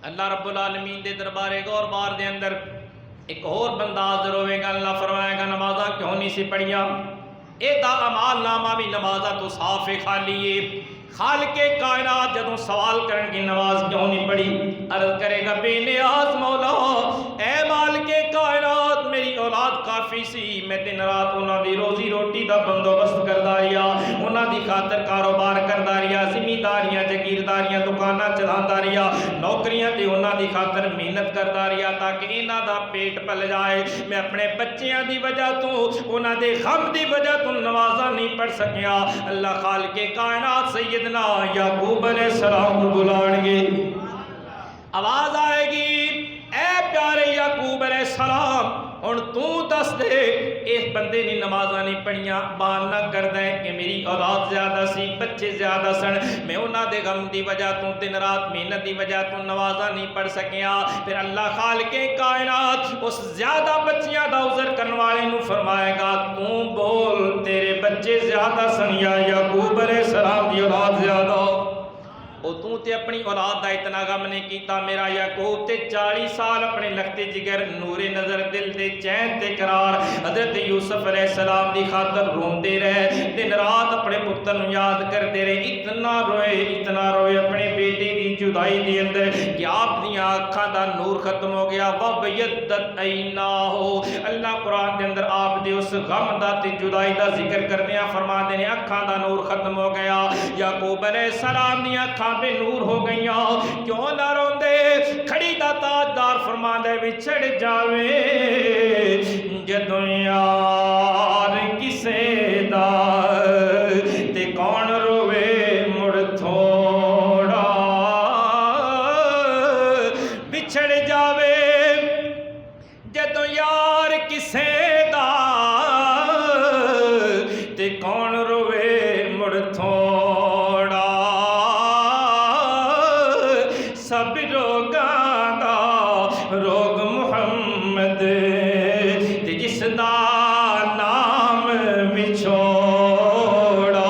اللہ رب العالمین دے دربارے غور بار دے اندر ایک اور بندہ حاضر ہوئے گا. اللہ فرمائے گا نمازاں کیوں نہیں سی پڑھیاں؟ اے دا عمال نامہ بھی نمازاں تو صاف خالی ہے. خالق کائنات جدوں سوال کرن کی نماز کیوں نہیں پڑھی؟ عرض کرے گا بے نیاز مولا اے مالک کائنات میری اولاد کافی سی، میں دن رات انہاں دی روزی روٹی دا بندوبست کردا رہیا، انہاں دی خاطر کاروبار کردا رہیا، زمینداریاں جگیرداریاں دکاناں چلاندا رہیا، نوکریاں تے انہاں دی خاطر محنت کردا رہیا تاکہ انہاں دا پیٹ پل جائے. میں اپنے بچیاں دی وجہ تو انہاں دے غم دی وجہ تو نمازاں نہیں پڑھ سکیا. اللہ خالق کائنات سیدنا یعقوب علیہ السلام کو بلائیں گے، آواز آئے گی اے پیارے یعقوب علیہ السلام ہن تو دس دے اس بندے نے نمازاں نہیں پڑھیاں، بہانہ کردا ہے کہ میری اولاد زیادہ سی، بچے زیادہ سن، میں انہاں دے غم دی وجہ تو دن رات محنت دی وجہ تو نمازاں نہیں پڑھ سکیا. پھر اللہ خالق کائنات اس زیادہ بچیاں دا عذر کرن والے نو فرمائے گا تو بول تیرے بچے زیادہ سن یا یعقوب علیہ السلام دی اولاد زیادہ؟ او تو تے اپنی اولاد دا اتنا غم نہیں کیتا. میرا یعقوب تے 40 سال اپنے لخت جگر نور نظر دل دے چین تے قرار حضرت یوسف علیہ السلام دی خاطر روندے رہے، دن رات اپنے پتر نو یاد کرتے رہے، اتنا روئے اپنے بیٹے دی جدائی دی اندر کہ آپ دیاں آنکھاں دا نور ختم ہو گیا. وَبَيَّضَّتْ عَيْنَاهُ اللہ قرآن دے اندر آپ دے اس غم دا تے جدائی دا ذکر کرنے فرما دینے آنکھاں دا نور ختم ہو گیا. یعقوب علیہ السلام دی آنکھاں بے نور ہو گئیاں، کیوں نہ روندے؟ کھڑی دا تاجدار فرما دے وچھڑ جاوے جدوں یار کسے دا تے کون روے مڑ تھوڑا، بچھڑ جاوے جدوں یار کسے دا تے کون روے مڑ تھوڑا، سب روگاں دا روگ محمد تے جس دا نام وچھوڑا.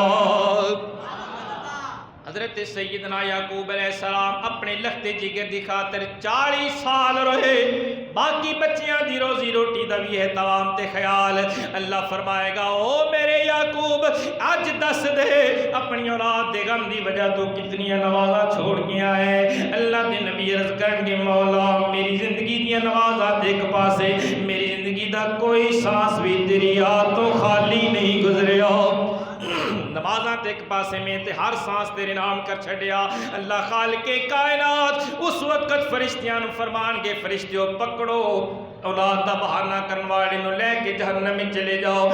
حضرت سیدنا یعقوب علیہ السلام اپنے لخت جگر دی خاطر 40 سال رہے، باقی بچیاں دی روزی روٹی دا بھی اہتمام تے خیال. اللہ فرمائے گا او میرے یعقوب اج دس دے اپنی اولاد دے غم دی وجہ تو کتنی نمازاں چھوڑ گیا ہے. اللہ دے نبی عرض کرن گے مولا میری زندگی دی نمازاں ایک پاسے، میری زندگی دا کوئی سانس بھی تیری یاد تو خالی نہیں گزریا. نمازاں تے ایک پاسے میں تے ہر سانس تیرے نام کر چھڑیا. اللہ خالق کائنات اس وقت فرشتیاں نو فرمان گے فرشتیوں پکڑو اولاد دا بہانہ کرن والے نو لے کے جہنم میں چلے جاؤ.